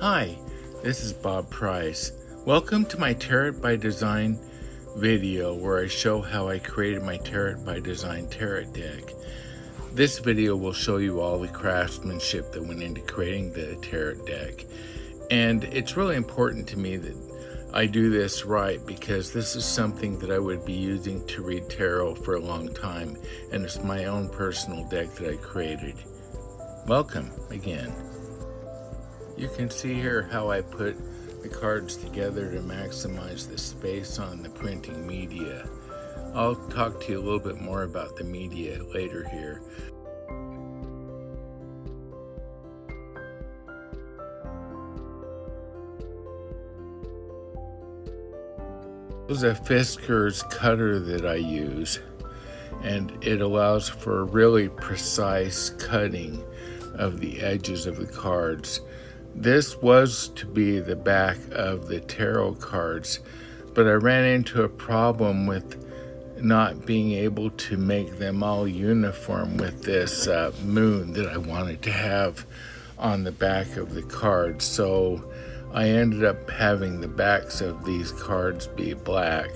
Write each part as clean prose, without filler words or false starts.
Hi, this is Bob Price. Welcome to my Tear It by Design video where I show how I created my Tear It by Design Tear It deck. This video will show you all the craftsmanship that went into creating the Tear It deck. And it's really important to me that I do this right because this is something that I would be using to read tarot for a long time, and it's my own personal deck that I created. Welcome again. You can see here how I put the cards together to maximize the space on the printing media. I'll talk to you a little bit more about the media later here. This is a Fiskars cutter that I use, and it allows for really precise cutting of the edges of the cards. This was to be the back of the tarot cards, but I ran into a problem with not being able to make them all uniform with this moon that I wanted to have on the back of the cards. So I ended up having the backs of these cards be black.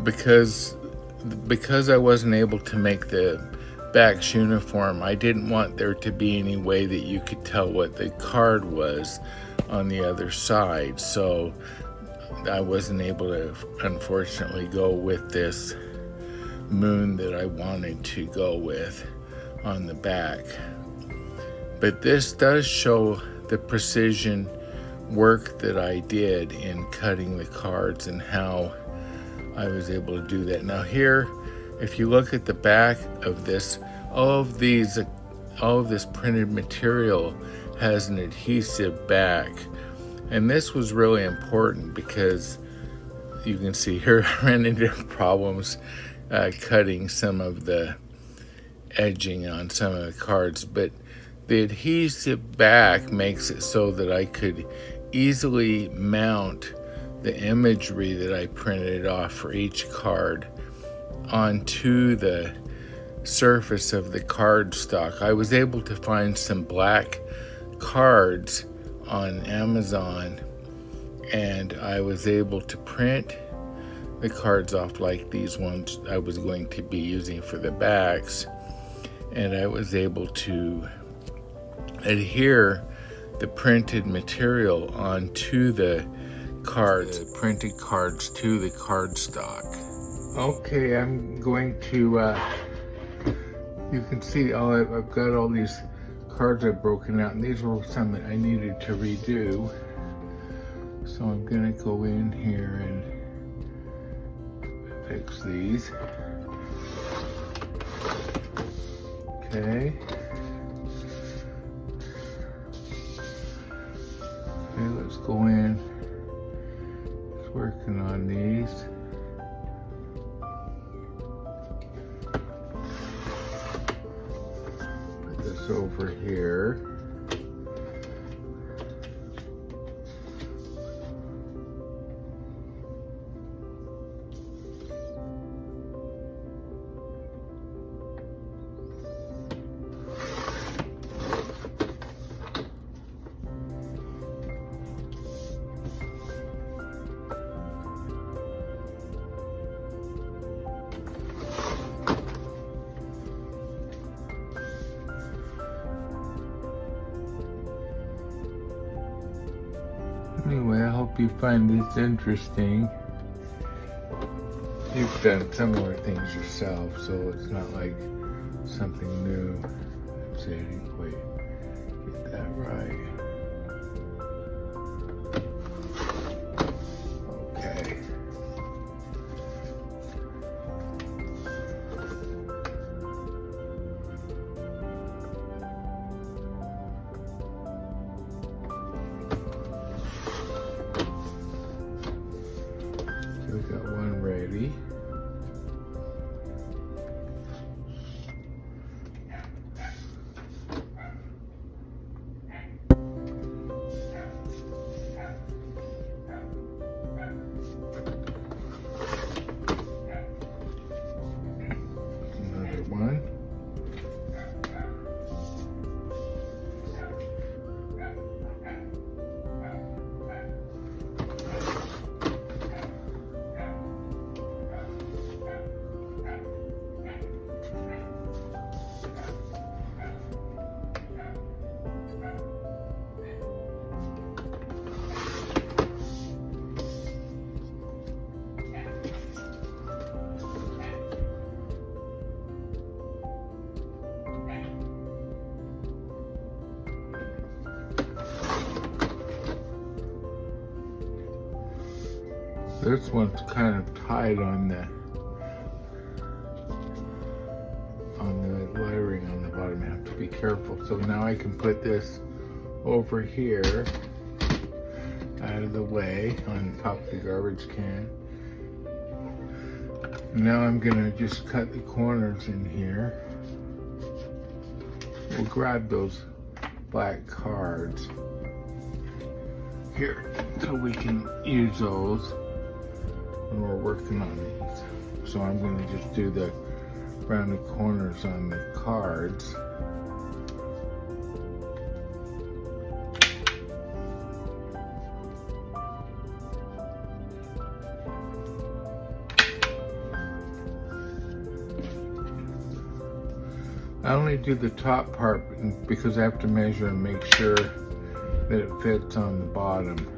Because I wasn't able to make the backs uniform, I didn't want there to be any way that you could tell what the card was on the other side, so I wasn't able to unfortunately go with this moon that I wanted to go with on the back. But this does show the precision work that I did in cutting the cards and how I was able to do that. Now here, if you look at the back of this, all of this printed material has an adhesive back. And this was really important because you can see here I ran into problems cutting some of the edging on some of the cards. But the adhesive back makes it so that I could easily mount the imagery that I printed off for each card onto the surface of the card stock. I was able to find some black cards on Amazon, and I was able to print the cards off like these ones I was going to be using for the backs, and I was able to adhere the printed material onto the cards, the printed cards to the card stock. Okay, I'm going to, you can see I've got all these cards I've broken out, and these were some that I needed to redo. So I'm gonna go in here and fix these. Okay. Okay, let's go in. Just working on these. Put this over here. Anyway, I hope you find this interesting. You've done similar things yourself, so it's not like something new. Let's see, I didn't quite get that right. Okay. We got one ready. this one's kind of tight on the lettering on the bottom. I have to be careful. So now I can put this over here out of the way on top of the garbage can. Now I'm gonna just cut the corners in here. We'll grab those black cards here so we can use those when we're working on these. So I'm gonna just do the rounded corners on the cards. I only do the top part because I have to measure and make sure that it fits on the bottom.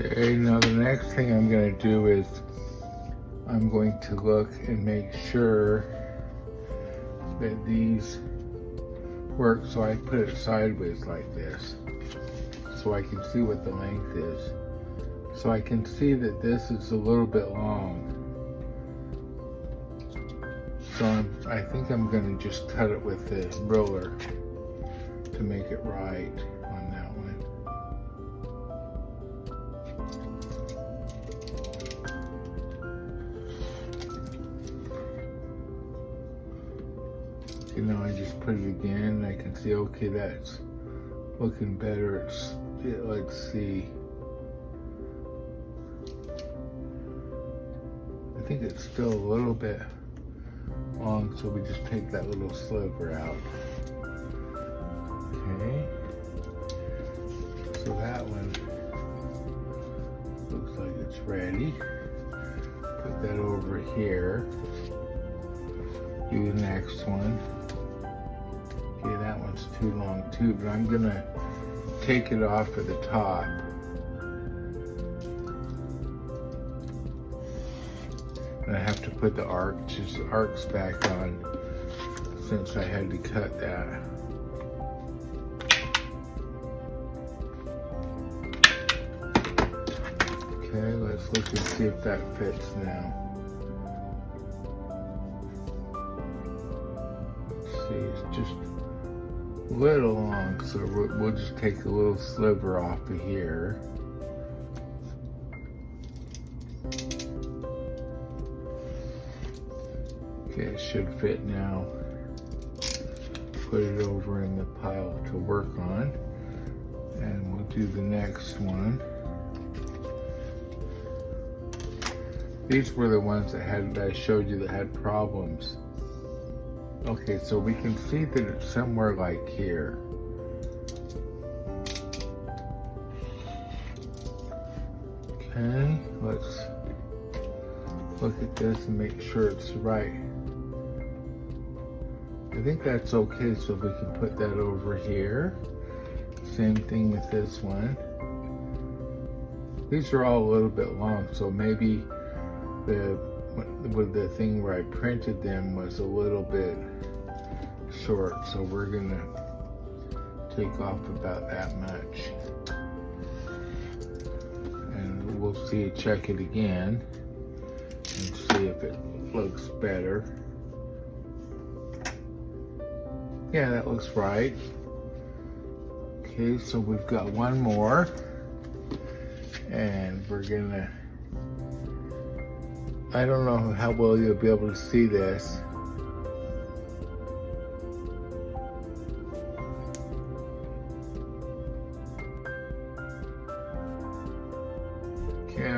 Okay, now the next thing I'm going to do is I'm going to look and make sure that these work. So I put it sideways like this so I can see what the length is. So I can see that this is a little bit long. So I think I'm going to just cut it with the ruler to make it right on that one. Okay, now I just put it again. I can see, okay, that's looking better. Let's see. I think it's still a little bit long, so we just take that little sliver out. Okay. So that one looks like it's ready. Put that over here. Do the next one. Okay, that one's too long too, but I'm gonna take it off at the top. And I have to put the arcs back on since I had to cut that. Okay, let's look and see if that fits now. Let's see, it's just a little long, so we'll just take a little sliver off of here. Okay, it should fit now. Put it over in the pile to work on, and we'll do the next one. These were the ones that I showed you that had problems. Okay, so we can see that it's somewhere like here. Okay, let's look at this and make sure it's right. I think that's okay, so we can put that over here. Same thing with this one. These are all a little bit long, so maybe the thing where I printed them was a little bit short, so we're gonna take off about that much. And we'll see, check it again and see if it looks better. Yeah, that looks right. Okay, so we've got one more, and we're gonna, I don't know how well you'll be able to see this.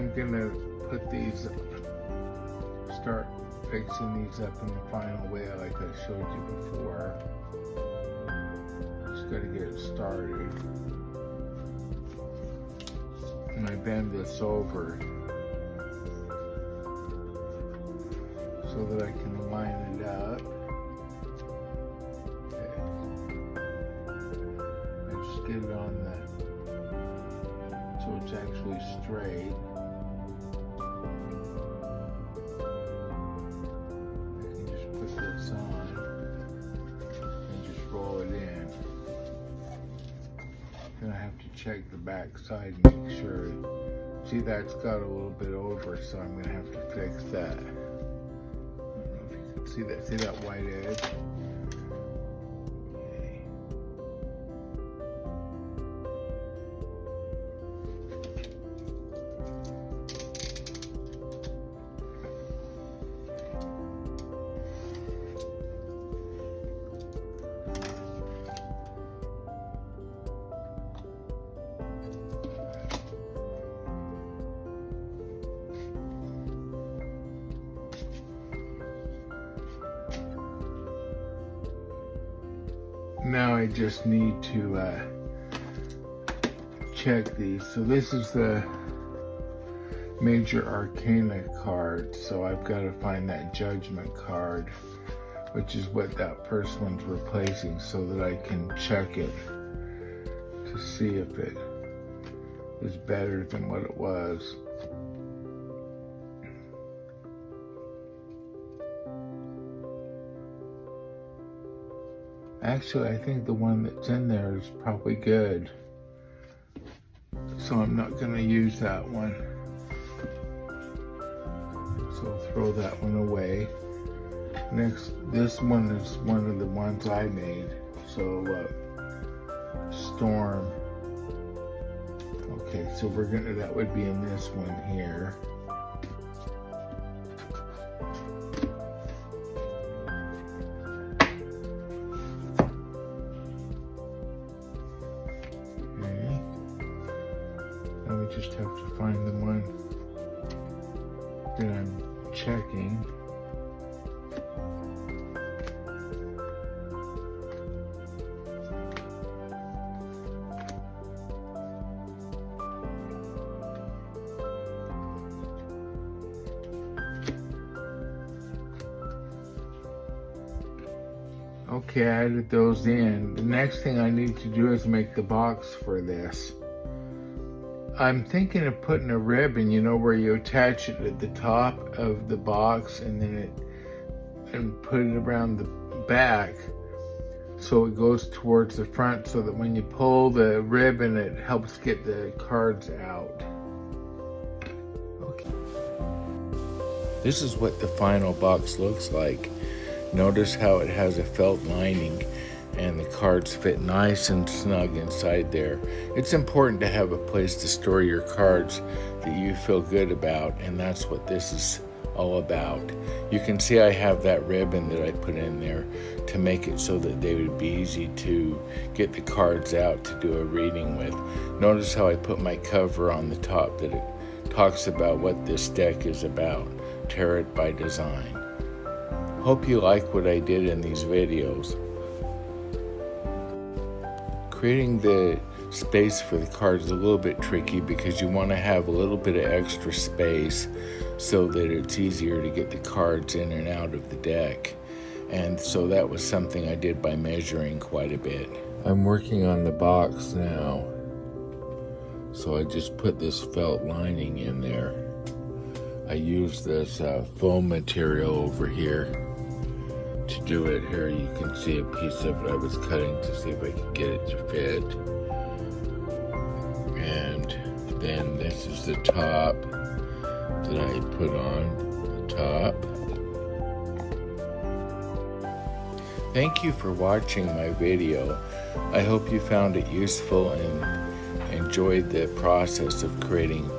I'm gonna put these, start fixing these up in the final way like I showed you before. Just gotta get it started. And I bend this over so that I can line it up. Okay. I just get it on so it's actually straight. I can just put this on and just roll it in. Then I have to check the back side and make sure. See, that's got a little bit over, so I'm gonna have to fix that. I don't know if you can see that. See that white edge? Okay. Now I just need to check these. So this is the Major Arcana card. So I've got to find that Judgment card, which is what that first one's replacing, so that I can check it to see if it is better than what it was. Actually, I think the one that's in there is probably good. So I'm not going to use that one. So I'll throw that one away. Next, this one is one of the ones I made. So, Storm. Okay, so that would be in this one here. Just have to find the one that I'm checking. Okay, I added those in. The next thing I need to do is make the box for this. I'm thinking of putting a ribbon, you know, where you attach it at the top of the box and then put it around the back so it goes towards the front, so that when you pull the ribbon, it helps get the cards out. Okay. This is what the final box looks like. Notice how it has a felt lining and the cards fit nice and snug inside there. It's important to have a place to store your cards that you feel good about, and that's what this is all about. You can see I have that ribbon that I put in there to make it so that they would be easy to get the cards out to do a reading with. Notice how I put my cover on the top, that it talks about what this deck is about, Tarot by Design. Hope you like what I did in these videos. Creating the space for the cards is a little bit tricky because you want to have a little bit of extra space so that it's easier to get the cards in and out of the deck. And so that was something I did by measuring quite a bit. I'm working on the box now. So I just put this felt lining in there. I used this foam material over here to do it. Here you can see a piece of it I was cutting to see if I could get it to fit. And then this is the top that I put on the top. Thank you for watching my video. I hope you found it useful and enjoyed the process of creating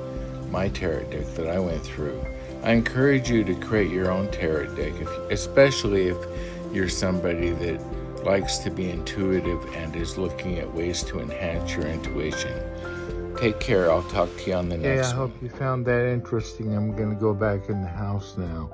my tarot deck that I went through. I encourage you to create your own tarot deck, especially if you're somebody that likes to be intuitive and is looking at ways to enhance your intuition. Take care. I'll talk to you on the Okay, next I one. hope you found that interesting. I'm going to go back in the house now.